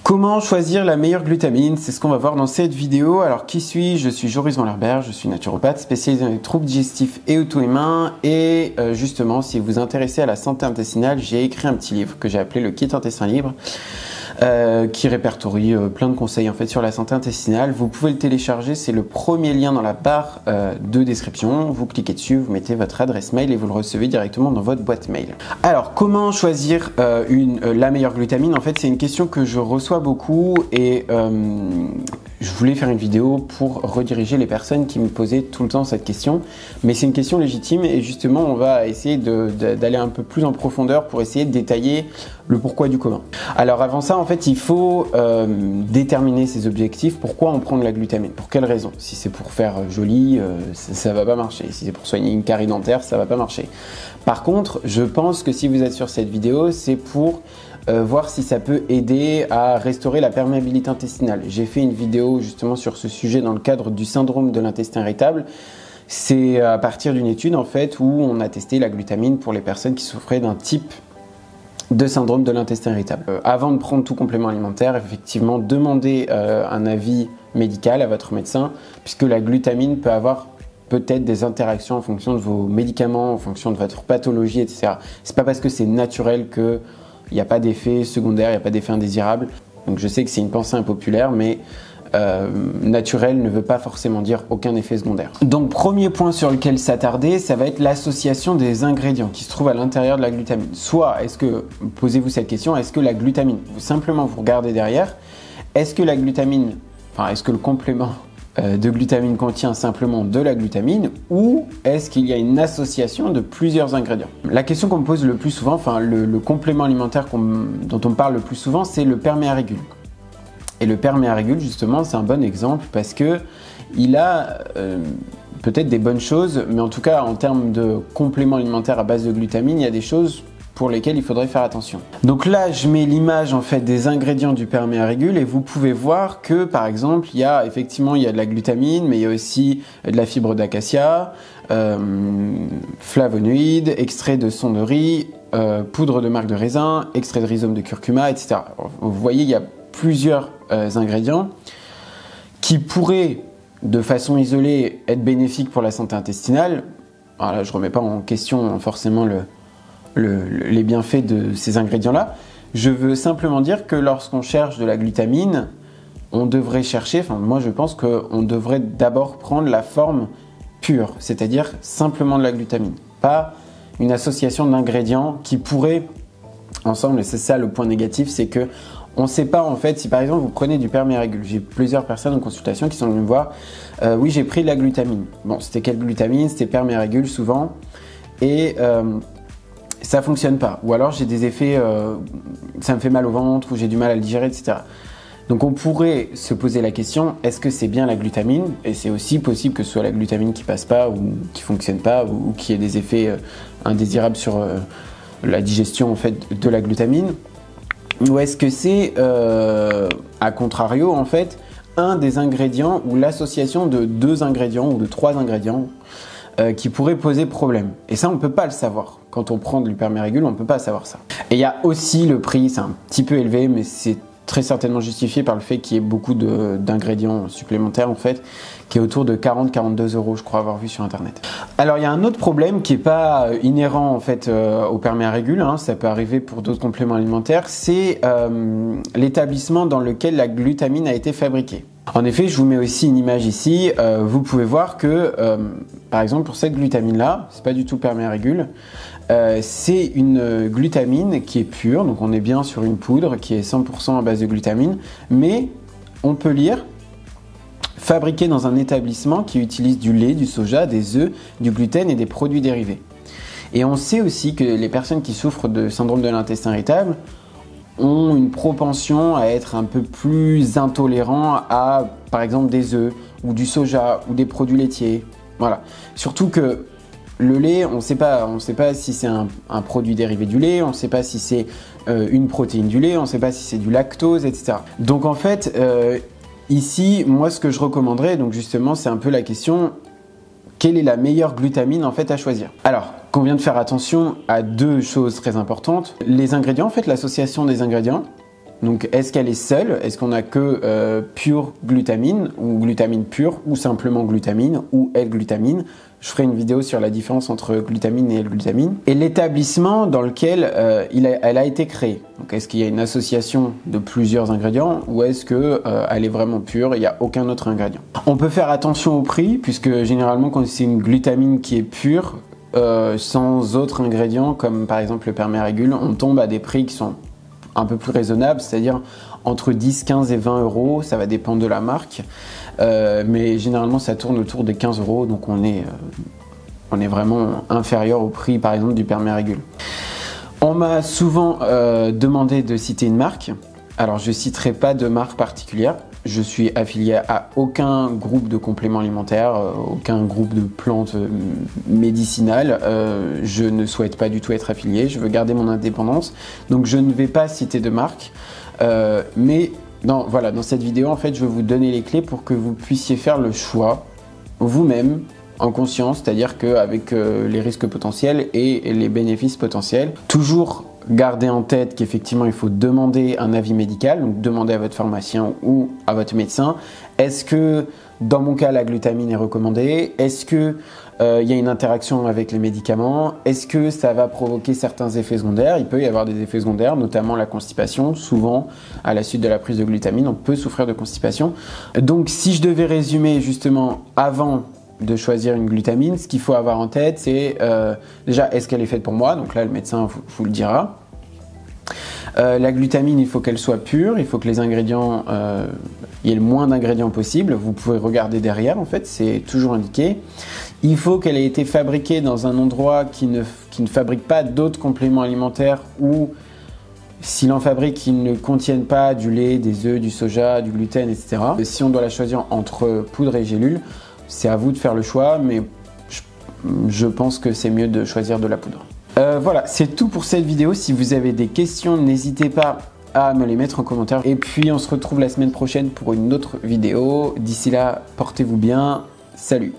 Comment choisir la meilleure glutamine? C'est ce qu'on va voir dans cette vidéo. Alors qui suis-je? Je suis Joris Van Lerberghe, je suis naturopathe spécialisé dans les troubles digestifs et auto-immuns. Et justement, si vous vous intéressez à la santé intestinale, j'ai écrit un petit livre que j'ai appelé le Kit Intestin Libre, qui répertorie plein de conseils en fait sur la santé intestinale. Vous pouvez le télécharger, c'est le premier lien dans la barre de description. Vous cliquez dessus, vous mettez votre adresse mail et vous le recevez directement dans votre boîte mail. Alors, comment choisir la meilleure glutamine? En fait, c'est une question que je reçois beaucoup et je voulais faire une vidéo pour rediriger les personnes qui me posaient tout le temps cette question. Mais c'est une question légitime et justement, on va essayer d'aller un peu plus en profondeur pour essayer de détailler le pourquoi du comment. Alors avant ça, en fait, il faut déterminer ses objectifs. Pourquoi on prend de la glutamine? Pour quelle raison? Si c'est pour faire joli, ça va pas marcher. Si c'est pour soigner une carie dentaire, ça va pas marcher. Par contre, je pense que si vous êtes sur cette vidéo, c'est pour voir si ça peut aider à restaurer la perméabilité intestinale. J'ai fait une vidéo justement sur ce sujet dans le cadre du syndrome de l'intestin irritable. C'est à partir d'une étude en fait où on a testé la glutamine pour les personnes qui souffraient d'un type de syndrome de l'intestin irritable. Avant de prendre tout complément alimentaire, effectivement, demandez un avis médical à votre médecin, puisque la glutamine peut avoir peut-être des interactions en fonction de vos médicaments, en fonction de votre pathologie, etc. C'est pas parce que c'est naturel qu'il n'y a pas d'effet secondaire, il n'y a pas d'effet indésirable. Donc je sais que c'est une pensée impopulaire, mais naturel ne veut pas forcément dire aucun effet secondaire. Donc premier point sur lequel s'attarder, ça va être l'association des ingrédients qui se trouvent à l'intérieur de la glutamine. Soit, posez-vous cette question, est-ce que la glutamine, simplement vous regardez derrière, est-ce que la glutamine, est-ce que le complément de glutamine contient simplement de la glutamine ou est-ce qu'il y a une association de plusieurs ingrédients? La question qu'on me pose le plus souvent, le complément alimentaire dont on parle le plus souvent, c'est le perméarégule. Et le perméarégule, justement, c'est un bon exemple parce que il a peut-être des bonnes choses, mais en tout cas, en termes de complément alimentaire à base de glutamine, il y a des choses pour lesquelles il faudrait faire attention. Donc là, je mets l'image en fait des ingrédients du perméarégule et vous pouvez voir que, par exemple, il y a de la glutamine, mais il y a aussi de la fibre d'acacia, flavonoïdes, extrait de son de riz, poudre de marc de raisin, extrait de rhizome de curcuma, etc. Vous voyez, il y a plusieurs ingrédients qui pourraient de façon isolée être bénéfiques pour la santé intestinale. Alors là, je ne remets pas en question forcément les bienfaits de ces ingrédients-là. Je veux simplement dire que lorsqu'on cherche de la glutamine, on devrait chercher, moi je pense qu'on devrait d'abord prendre la forme pure, c'est-à-dire simplement de la glutamine, pas une association d'ingrédients qui pourraient ensemble, et c'est ça le point négatif, c'est que on ne sait pas en fait si par exemple vous prenez du perméarégule. J'ai plusieurs personnes en consultation qui sont venues me voir. Oui, j'ai pris de la glutamine. Bon, c'était quelle glutamine? C'était perméarégule souvent. Et ça ne fonctionne pas. Ou alors j'ai des effets, ça me fait mal au ventre ou j'ai du mal à le digérer, etc. Donc on pourrait se poser la question, est-ce que c'est bien la glutamine? Et c'est aussi possible que ce soit la glutamine qui passe pas ou qui ne fonctionne pas ou qui ait des effets indésirables sur la digestion en fait de la glutamine. Ou est-ce que c'est, à contrario, en fait, un des ingrédients ou l'association de 2 ingrédients ou de 3 ingrédients qui pourraient poser problème? Et ça, on ne peut pas le savoir. Quand on prend du perméarégule, on ne peut pas savoir ça. Et il y a aussi le prix, c'est un petit peu élevé, mais c'est très certainement justifié par le fait qu'il y ait beaucoup d'ingrédients supplémentaires en fait, qui est autour de 40-42 €, je crois avoir vu sur internet. Alors il y a un autre problème qui n'est pas inhérent en fait au perméarégule, ça peut arriver pour d'autres compléments alimentaires, c'est l'établissement dans lequel la glutamine a été fabriquée. En effet, je vous mets aussi une image ici, vous pouvez voir que par exemple pour cette glutamine là, c'est pas du tout perméarégule, c'est une glutamine qui est pure, donc on est bien sur une poudre qui est 100% à base de glutamine, mais on peut lire fabriquée dans un établissement qui utilise du lait, du soja, des œufs, du gluten et des produits dérivés. Et on sait aussi que les personnes qui souffrent de syndrome de l'intestin irritable ont une propension à être un peu plus intolérants à, par exemple, des œufs ou du soja ou des produits laitiers. Voilà. Surtout que le lait, on ne sait pas si c'est un produit dérivé du lait, on ne sait pas si c'est une protéine du lait, on ne sait pas si c'est du lactose, etc. Donc en fait, ici, moi ce que je recommanderais, donc justement, c'est un peu la question, quelle est la meilleure glutamine en fait à choisir? Alors, convient de faire attention à 2 choses très importantes. Les ingrédients, en fait, l'association des ingrédients. Donc est-ce qu'elle est seule? Est-ce qu'on a que pure glutamine ou glutamine pure ou simplement glutamine ou L-glutamine? Je ferai une vidéo sur la différence entre glutamine et L-glutamine. Et l'établissement dans lequel elle a été créée. Donc est-ce qu'il y a une association de plusieurs ingrédients ou est-ce qu'elle est vraiment pure et il n'y a aucun autre ingrédient? On peut faire attention au prix puisque généralement quand c'est une glutamine qui est pure, sans autres ingrédients comme par exemple le permérégule, on tombe à des prix qui sont un peu plus raisonnables, c'est-à-dire entre 10, 15 et 20 euros, ça va dépendre de la marque, mais généralement ça tourne autour des 15 euros, donc on est vraiment inférieur au prix par exemple du permérégule. On m'a souvent demandé de citer une marque, alors je ne citerai pas de marque particulière, je suis affilié à aucun groupe de compléments alimentaires, aucun groupe de plantes médicinales. Je ne souhaite pas du tout être affilié, je veux garder mon indépendance. Donc je ne vais pas citer de marque. Mais dans cette vidéo, en fait, je vais vous donner les clés pour que vous puissiez faire le choix vous-même, en conscience, c'est-à-dire qu'avec les risques potentiels et les bénéfices potentiels. Toujours gardez en tête qu'effectivement il faut demander un avis médical, donc demander à votre pharmacien ou à votre médecin. Est-ce que dans mon cas la glutamine est recommandée? Est-ce que il y a une interaction avec les médicaments? Est-ce que ça va provoquer certains effets secondaires? Il peut y avoir des effets secondaires, notamment la constipation. Souvent, à la suite de la prise de glutamine, on peut souffrir de constipation. Donc si je devais résumer justement avant de choisir une glutamine, ce qu'il faut avoir en tête, c'est déjà, est-ce qu'elle est faite pour moi? Donc là, le médecin vous le dira. La glutamine, il faut qu'elle soit pure, il faut que les ingrédients, il y ait le moins d'ingrédients possible. Vous pouvez regarder derrière, en fait, c'est toujours indiqué. Il faut qu'elle ait été fabriquée dans un endroit qui ne fabrique pas d'autres compléments alimentaires ou s'il en fabrique, qui ne contiennent pas du lait, des œufs, du soja, du gluten, etc. Et si on doit la choisir entre poudre et gélule, c'est à vous de faire le choix, mais je pense que c'est mieux de choisir de la poudre. Voilà, c'est tout pour cette vidéo. Si vous avez des questions, n'hésitez pas à me les mettre en commentaire. Et puis, on se retrouve la semaine prochaine pour une autre vidéo. D'ici là, portez-vous bien. Salut!